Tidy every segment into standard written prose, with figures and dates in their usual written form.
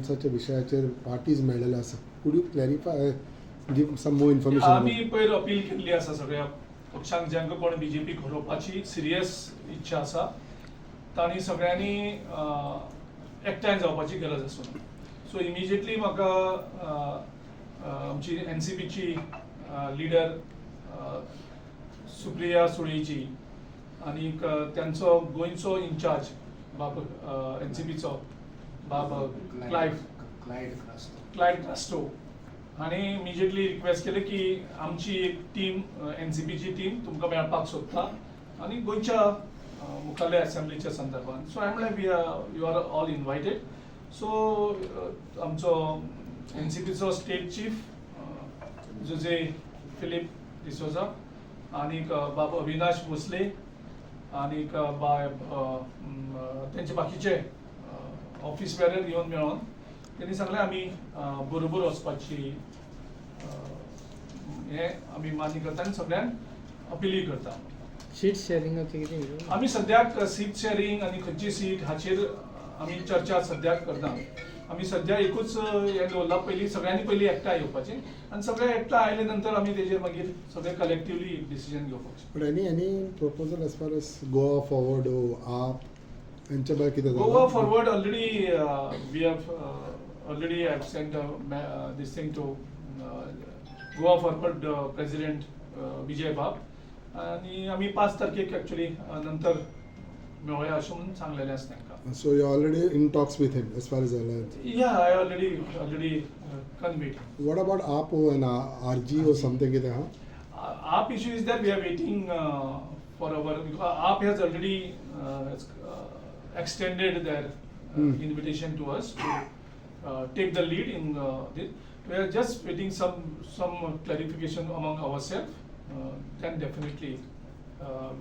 नॉर्म्साच्या विशयाचेर पार्टीज मेळिल्ले आसा. Could you clarify give some more information? आमी पयर अपील केल्ली आसा सगळ्या पक्षांक जांकां कोण बीजेपी घडोवपाची सिरियस इच्छा आसा तांणी सगळ्यांनी एकठांय जावपाची गरज आसा. सो इमिजिएटली म्हाका आमची एनसीपीची लिडर सुप्रिया सुळेची आनी त्यांचो गोंयचो इन्चार्ज बाब एनसीपीचो बाब क्लायड क्रास्टो हांणी इमिजिएटली रिक्वेस्ट केली की आमची एक टीम एनसीपीची टीम तुमकां मेळपाक सोदता आनी गोंयच्या मुखाल्ल्या असेंब्लीच्या संदर्भात. सो आय म्हळ्यार you are all invited. So आमचो एनसीपीचो स्टेट चीफ जुजे फिलिप डिसोजा आनी बाब अविनाश भोसले आनी तेंचे बाकीचे ऑफिस बेरर येवन मेळोन तेणी सांगलें आमी बरोबर वचपाची हे आमी मान्य करता आनी सगळ्यांक अपीलूय करता. सीट शेअरिंगाचें कितें? आमी सद्याक सीट शेअरिंग आनी खंयची सीट हाचेर आमी चर्चा सद्याक करना. आमी सद्या एकूच हे दवरला, पयलीं सगळ्यांनी पयलीं एकठांय येवपाचें आनी सगळे एकठांय आयले नंतर आमी तेजेर मागीर सगळे कलेक्टिवली डिसिजन घेवपाचें. But any proposal as far as Goa Forward AAP हेंच्या भायर कितें जालां? Goa Forward already we have already have sent this thing to Goa Forward president Vijay बाब आनी आमी 5 तारखेक एक्चुअली नंतर मेळुया अशें म्हणून सांगलेलें आसा तांकां. So you're already in talks with him as far as alliance? Yeah, I already conveyed. What about APO and RG or something? AAP issue is that we are waiting for our. AAP has already extended their invitation to us to take the lead in this. We are just waiting some clarification among ourselves. Then definitely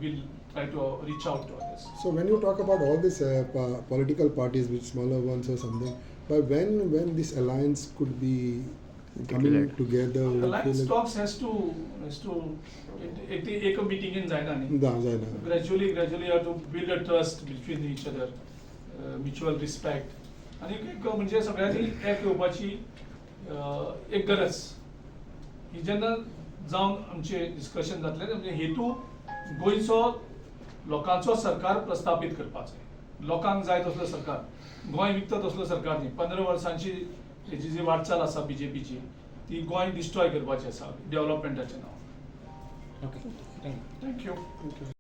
we'll try to reach out to others. So when you talk about all these political parties, which smaller ones or something, by when this alliance could be coming together? Alliance talks has to एक meeting in जायना न्ही. Gradually you have to build a trust between each other, mutual respect. आणि एक म्हणजे सगळ्यांनी एक येवपाची एक गरज ही जेन्ना जावन आमचे डिस्कशन जातलें म्हणजे हेतू गोंयचो लोकांचो सरकार प्रस्थापीत करपाचो. लोकांक जाय तसलो सरकार, गोंय विकता तसलो सरकार न्ही. 15 वर्सांची हेची जी वाटचाल आसा बीजेपीची ती गोंय डिस्ट्रॉय करपाची आसा डेव्हलपमेंटाच्या नांवान. Okay, thank you. थँक्यू.